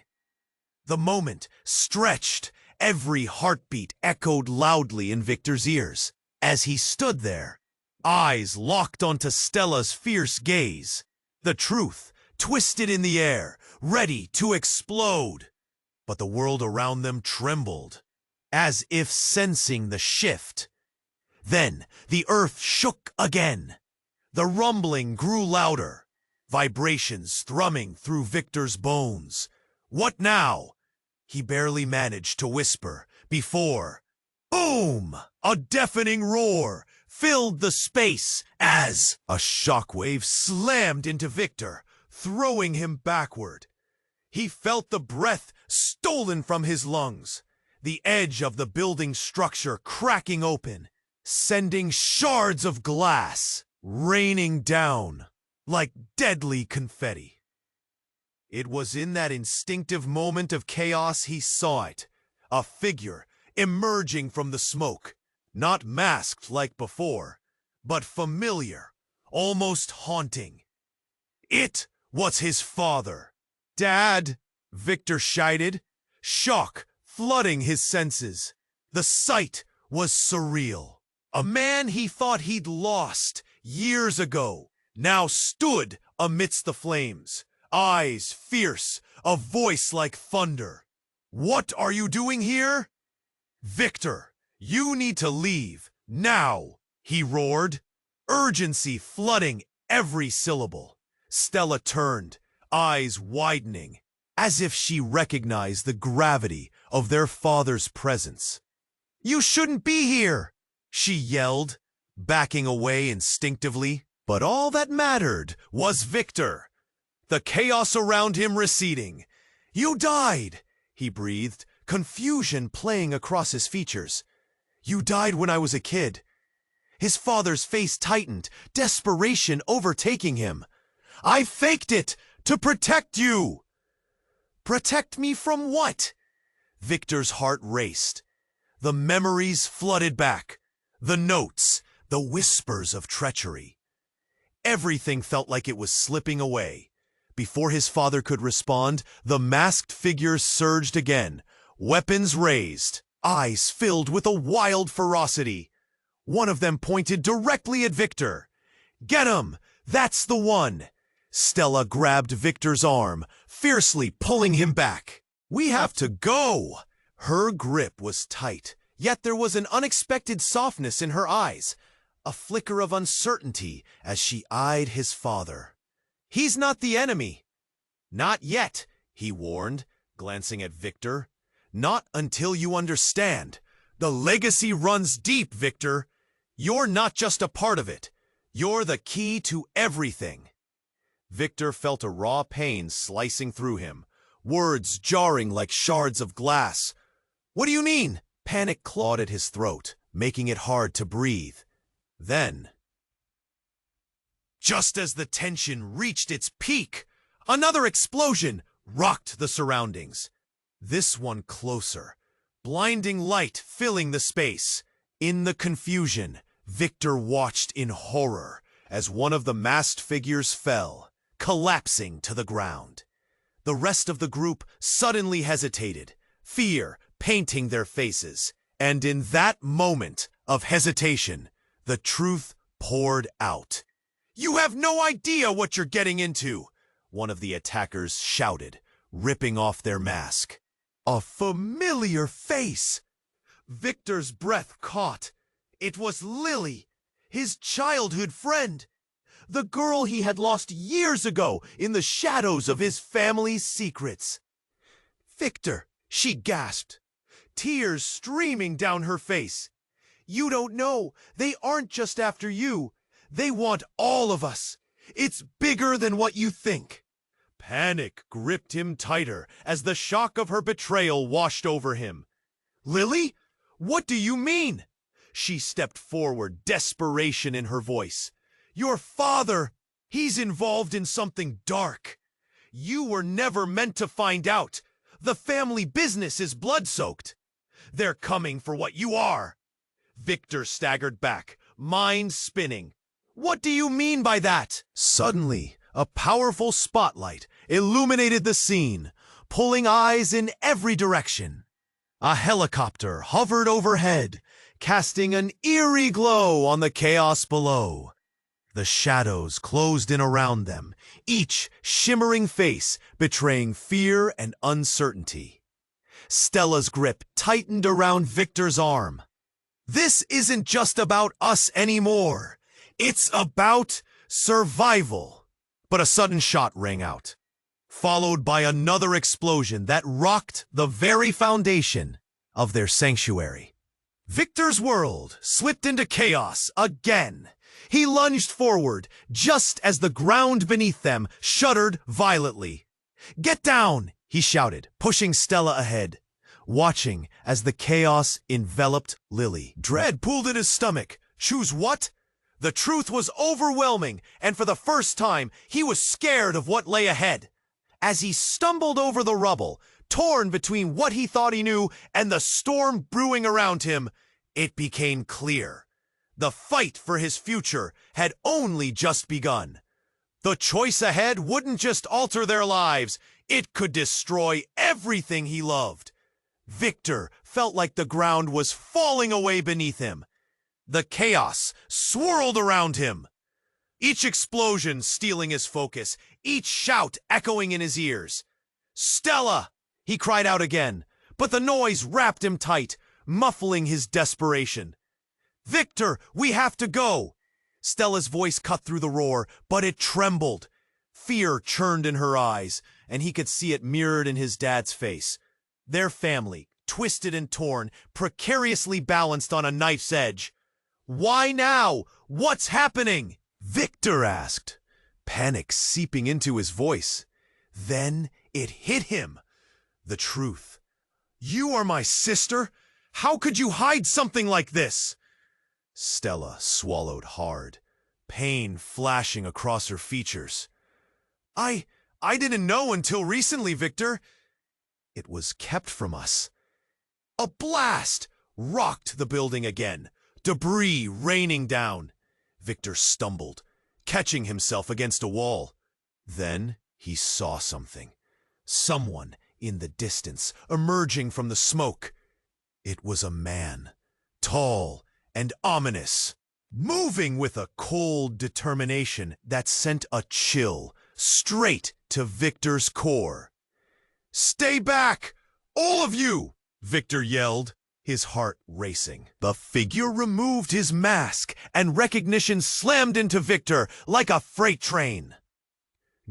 The moment stretched, every heartbeat echoed loudly in Victor's ears. As he stood there, eyes locked onto Stella's fierce gaze, the truth twisted in the air, ready to explode. But the world around them trembled, as if sensing the shift. Then the earth shook again. The rumbling grew louder, vibrations thrumming through Victor's bones. "What now?" he barely managed to whisper before, boom! A deafening roar filled the space as a shockwave slammed into Victor, throwing him backward. He felt the breath stolen from his lungs, the edge of the building structure cracking open, sending shards of glass raining down like deadly confetti. It was in that instinctive moment of chaos he saw it, a figure emerging from the smoke, not masked like before, but familiar, almost haunting. It was his father. "Dad!" Victor shouted, shock flooding his senses. The sight was surreal. A man he thought he'd lost years ago now stood amidst the flames, eyes fierce, a voice like thunder. "What are you doing here?" "Victor, you need to leave, now," he roared, urgency flooding every syllable. Stella turned, eyes widening, as if she recognized the gravity of their father's presence. "You shouldn't be here!" she yelled, backing away instinctively. But all that mattered was Victor, the chaos around him receding, You died, he breathed, confusion playing across his features. You died when I was a kid. His father's face tightened, desperation overtaking him. I faked it to protect you. Protect me from what? Victor's heart raced. The memories flooded back. The notes, the whispers of treachery. Everything felt like it was slipping away. Before his father could respond, the masked figures surged again, weapons raised, eyes filled with a wild ferocity. One of them pointed directly at Victor. Get him! That's the one! Stella grabbed Victor's arm, fiercely pulling him back. We have to go! Her grip was tight, yet there was an unexpected softness in her eyes, a flicker of uncertainty as she eyed his father. He's not the enemy. Not yet, he warned, glancing at Victor. Not until you understand. The legacy runs deep, Victor. You're not just a part of it. You're the key to everything. Victor felt a raw pain slicing through him, words jarring like shards of glass. What do you mean? Panic clawed at his throat, making it hard to breathe. Then, just as the tension reached its peak, another explosion rocked the surroundings. This one closer, blinding light filling the space. In the confusion, Victor watched in horror as one of the masked figures fell, collapsing to the ground. The rest of the group suddenly hesitated, fear painting their faces. And in that moment of hesitation, the truth poured out. You have no idea what you're getting into, one of the attackers shouted, ripping off their mask. A familiar face! Victor's breath caught. It was Lily, his childhood friend. The girl he had lost years ago in the shadows of his family's secrets. Victor, she gasped, tears streaming down her face. You don't know. They aren't just after you. They want all of us. It's bigger than what you think. Panic gripped him tighter as the shock of her betrayal washed over him. Lily? What do you mean? She stepped forward, desperation in her voice. Your father, he's involved in something dark. You were never meant to find out. The family business is blood-soaked. They're coming for what you are. Victor staggered back, mind spinning. What do you mean by that? Suddenly, a powerful spotlight illuminated the scene, pulling eyes in every direction. A helicopter hovered overhead, casting an eerie glow on the chaos below. The shadows closed in around them, each shimmering face betraying fear and uncertainty. Stella's grip tightened around Victor's arm. This isn't just about us anymore. It's about survival. But a sudden shot rang out, followed by another explosion that rocked the very foundation of their sanctuary. Victor's world slipped into chaos again. He lunged forward just as the ground beneath them shuddered violently. Get down, he shouted, pushing Stella ahead, watching as the chaos enveloped Lily. Dread pulled at his stomach. Choose what? The truth was overwhelming, and for the first time, he was scared of what lay ahead. As he stumbled over the rubble, torn between what he thought he knew and the storm brewing around him, it became clear. The fight for his future had only just begun. The choice ahead wouldn't just alter their lives, it could destroy everything he loved. Victor felt like the ground was falling away beneath him. The chaos swirled around him, each explosion stealing his focus, each shout echoing in his ears. Stella! He cried out again, but the noise wrapped him tight, muffling his desperation. Victor, we have to go! Stella's voice cut through the roar, but it trembled. Fear churned in her eyes, and he could see it mirrored in his dad's face. Their family, twisted and torn, precariously balanced on a knife's edge. Why now? What's happening? Victor asked, panic seeping into his voice. Then it hit him. The truth. You are my sister? How could you hide something like this? Stella swallowed hard, pain flashing across her features. I didn't know until recently, Victor. It was kept from us. A blast rocked the building again, debris raining down. Victor stumbled, catching himself against a wall. Then he saw something. Someone in the distance, emerging from the smoke. It was a man, tall and ominous, moving with a cold determination that sent a chill straight to Victor's core. "Stay back, all of you!" Victor yelled, his heart racing. The figure removed his mask, and recognition slammed into Victor like a freight train.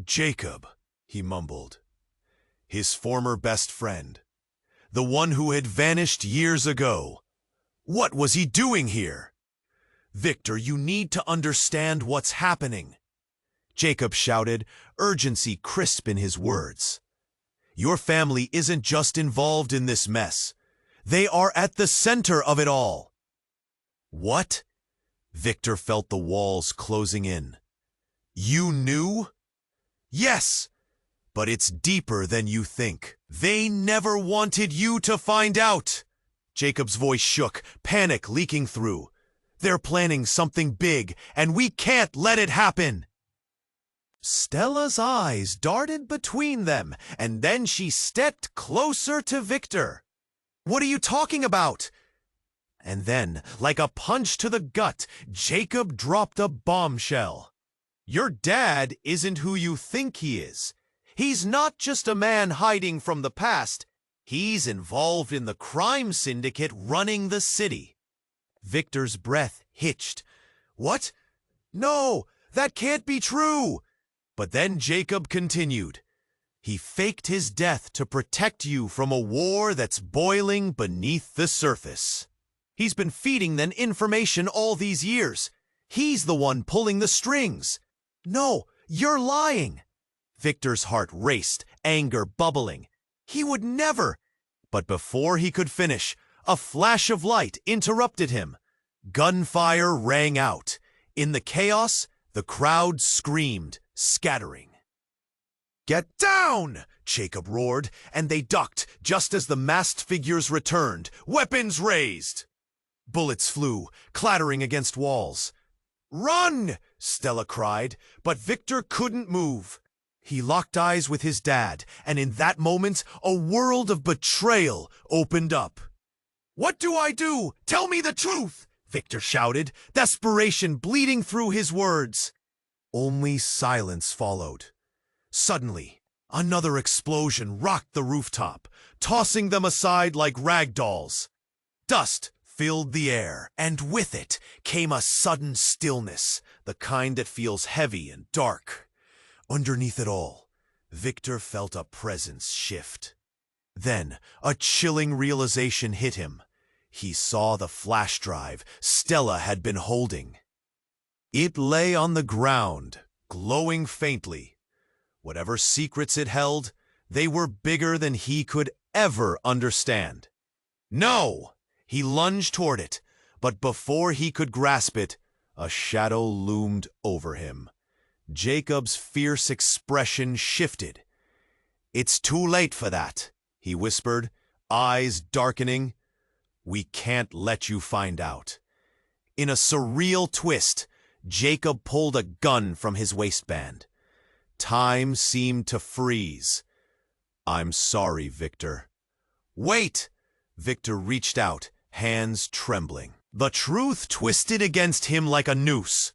"Jacob," he mumbled. His former best friend. The one who had vanished years ago. What was he doing here? "Victor, you need to understand what's happening," Jacob shouted, urgency crisp in his words. "Your family isn't just involved in this mess. They are at the center of it all." "What?" Victor felt the walls closing in. "You knew?" "Yes, but it's deeper than you think. They never wanted you to find out." Jacob's voice shook, panic leaking through. "They're planning something big, and we can't let it happen." Stella's eyes darted between them, and then she stepped closer to Victor. "What are you talking about?" And then, like a punch to the gut, Jacob dropped a bombshell. "Your dad isn't who you think he is. He's not just a man hiding from the past. He's involved in the crime syndicate running the city." Victor's breath hitched. "What? No, that can't be true." But then Jacob continued. "He faked his death to protect you from a war that's boiling beneath the surface. He's been feeding them information all these years. He's the one pulling the strings." "No, you're lying." Victor's heart raced, anger bubbling. He would never. But before he could finish, a flash of light interrupted him. Gunfire rang out. In the chaos, the crowd screamed, scattering. "Get down!" Jacob roared, and they ducked just as the masked figures returned, weapons raised. Bullets flew, clattering against walls. "Run!" Stella cried, but Victor couldn't move. He locked eyes with his dad, and in that moment, a world of betrayal opened up. "What do I do? Tell me the truth!" Victor shouted, desperation bleeding through his words. Only silence followed. Suddenly, another explosion rocked the rooftop, tossing them aside like rag dolls. Dust filled the air, and with it came a sudden stillness, the kind that feels heavy and dark. Underneath it all, Victor felt a presence shift. Then, a chilling realization hit him. He saw the flash drive Stella had been holding. It lay on the ground, glowing faintly. Whatever secrets it held, they were bigger than he could ever understand. "No!" He lunged toward it, but before he could grasp it, a shadow loomed over him. Jacob's fierce expression shifted. "It's too late for that," he whispered, eyes darkening. "We can't let you find out." In a surreal twist, Jacob pulled a gun from his waistband. Time seemed to freeze. "I'm sorry, Victor." "Wait!" Victor reached out, hands trembling. The truth twisted against him like a noose.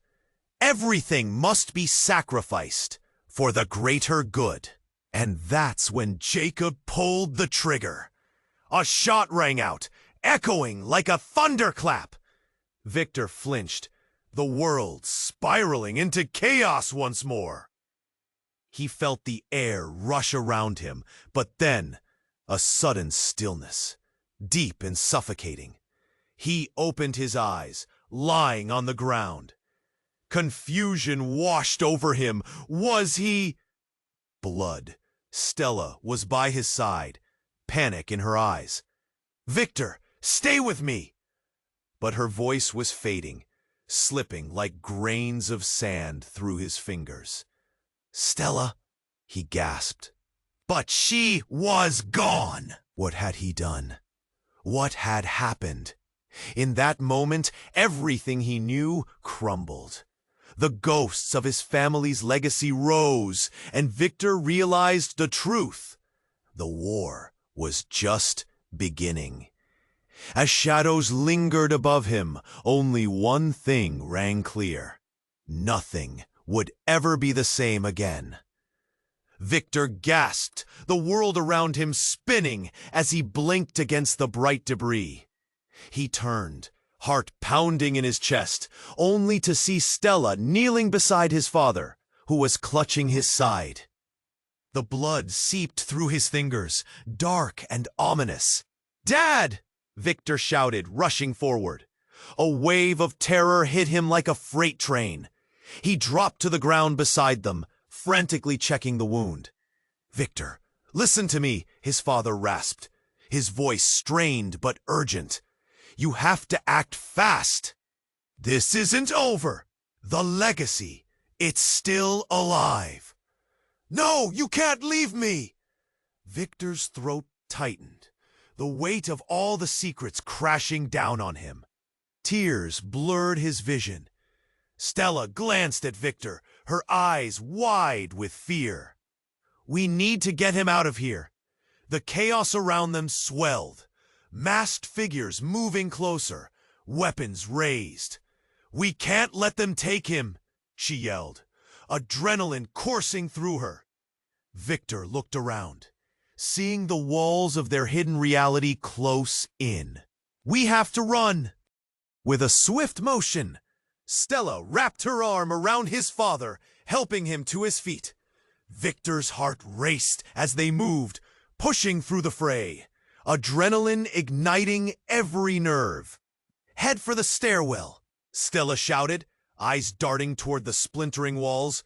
Everything must be sacrificed for the greater good. And that's when Jacob pulled the trigger. A shot rang out, echoing like a thunderclap. Victor flinched, the world spiraling into chaos once more. He felt the air rush around him, but then a sudden stillness, deep and suffocating. He opened his eyes, lying on the ground. Confusion washed over him. Was he? Blood. Stella was by his side, panic in her eyes. "Victor, stay with me!" But her voice was fading, slipping like grains of sand through his fingers. "Stella," he gasped. But she was gone! What had he done? What had happened? In that moment, everything he knew crumbled. The ghosts of his family's legacy rose, and Victor realized the truth. The war was just beginning. As shadows lingered above him, only one thing rang clear. Nothing would ever be the same again. Victor gasped, the world around him spinning as he blinked against the bright debris. He turned, heart pounding in his chest, only to see Stella kneeling beside his father, who was clutching his side. The blood seeped through his fingers, dark and ominous. "Dad!" Victor shouted, rushing forward. A wave of terror hit him like a freight train. He dropped to the ground beside them, frantically checking the wound. "Victor, listen to me," his father rasped, his voice strained but urgent. "You have to act fast. This isn't over. The legacy, it's still alive." "No, you can't leave me!" Victor's throat tightened, the weight of all the secrets crashing down on him. Tears blurred his vision. Stella glanced at Victor, her eyes wide with fear. "We need to get him out of here." The chaos around them swelled, masked figures moving closer, weapons raised. "We can't let them take him," she yelled, adrenaline coursing through her. Victor looked around, seeing the walls of their hidden reality close in. "We have to run!" With a swift motion, Stella wrapped her arm around his father, helping him to his feet. Victor's heart raced as they moved, pushing through the fray, adrenaline igniting every nerve. "Head for the stairwell," Stella shouted, eyes darting toward the splintering walls.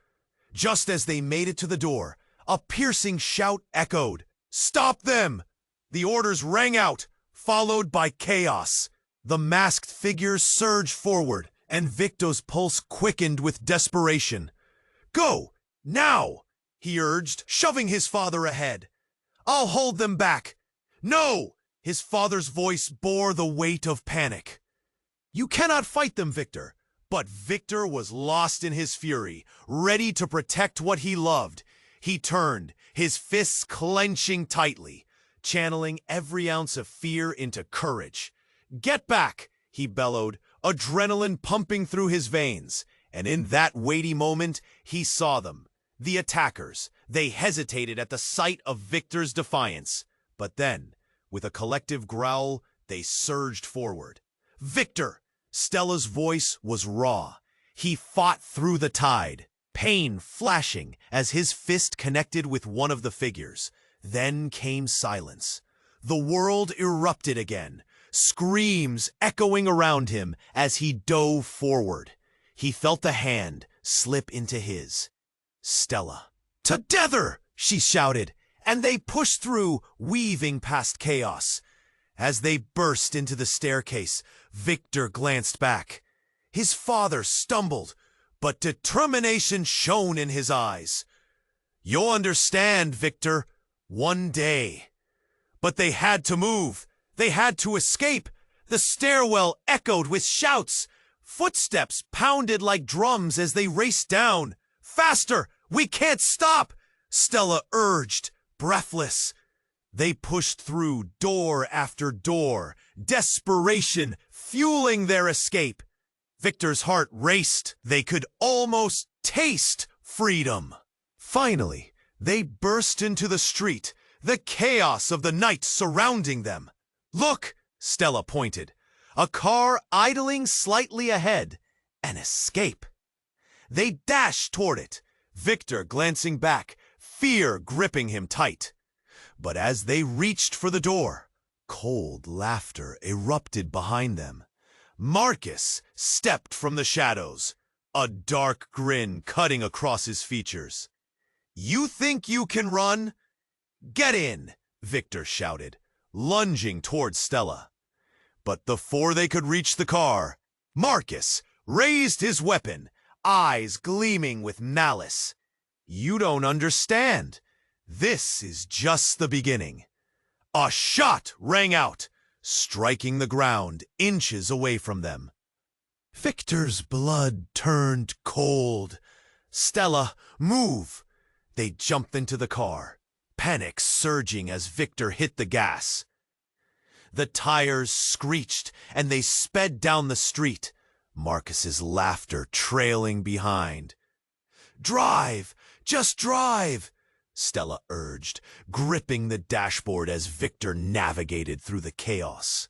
Just as they made it to the door, a piercing shout echoed. "Stop them!" The orders rang out, followed by chaos. The masked figures surged forward, and Victor's pulse quickened with desperation. "Go! Now!" he urged, shoving his father ahead. "I'll hold them back." "No!" His father's voice bore the weight of panic. "You cannot fight them, Victor." But Victor was lost in his fury, ready to protect what he loved. He turned, his fists clenching tightly, channeling every ounce of fear into courage. "Get back!" he bellowed, adrenaline pumping through his veins. And in that weighty moment, he saw them. The attackers. They hesitated at the sight of Victor's defiance. But then, with a collective growl, they surged forward. "Victor!" Stella's voice was raw. He fought through the tide, pain flashing as his fist connected with one of the figures. Then came silence. The world erupted again, screams echoing around him as he dove forward. He felt the hand slip into his. "Stella." "Together!" she shouted, and they pushed through, weaving past chaos. As they burst into the staircase, Victor glanced back. His father stumbled, but determination shone in his eyes. "You'll understand, Victor, one day." But they had to move. They had to escape. The stairwell echoed with shouts. Footsteps pounded like drums as they raced down. "Faster! We can't stop!" Stella urged, breathless. They pushed through door after door, desperation fueling their escape. Victor's heart raced. They could almost taste freedom. Finally, they burst into the street, the chaos of the night surrounding them. "Look!" Stella pointed. A car idling slightly ahead. An escape. They dashed toward it, Victor glancing back, fear gripping him tight. But as they reached for the door, cold laughter erupted behind them. Marcus stepped from the shadows, a dark grin cutting across his features. "You think you can run? Get in! Victor shouted, lunging towards Stella. But before they could reach the car, Marcus raised his weapon, eyes gleaming with malice. You don't understand. This is just the beginning. A shot rang out, striking the ground inches away from them. Victor's blood turned cold. Stella, move! They jumped into the car, panic surging as Victor hit the gas. The tires screeched and they sped down the street, Marcus's laughter trailing behind. Drive! Just drive! Stella urged, gripping the dashboard as Victor navigated through the chaos.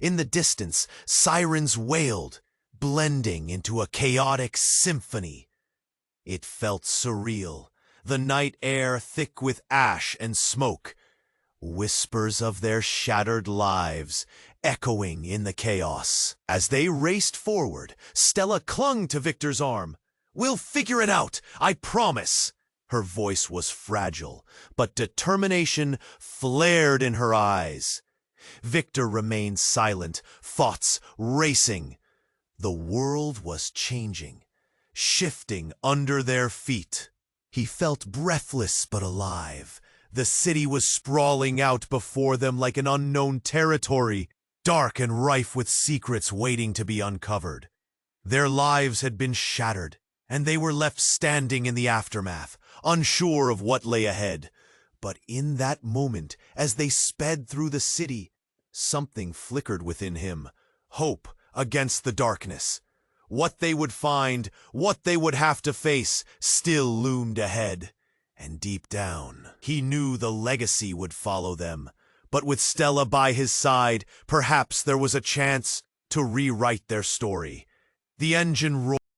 In the distance, sirens wailed, blending into a chaotic symphony. It felt surreal, the night air thick with ash and smoke, whispers of their shattered lives echoing in the chaos. As they raced forward, Stella clung to Victor's arm. We'll figure it out, I promise. Her voice was fragile, but determination flared in her eyes. Victor remained silent, thoughts racing. The world was changing, shifting under their feet. He felt breathless but alive. The city was sprawling out before them like an unknown territory, dark and rife with secrets waiting to be uncovered. Their lives had been shattered, and they were left standing in the aftermath, unsure of what lay ahead. But in that moment, as they sped through the city, something flickered within him, hope against the darkness. What they would find, what they would have to face, still loomed ahead. And deep down, he knew the legacy would follow them. But with Stella by his side, perhaps there was a chance to rewrite their story. The engine roared.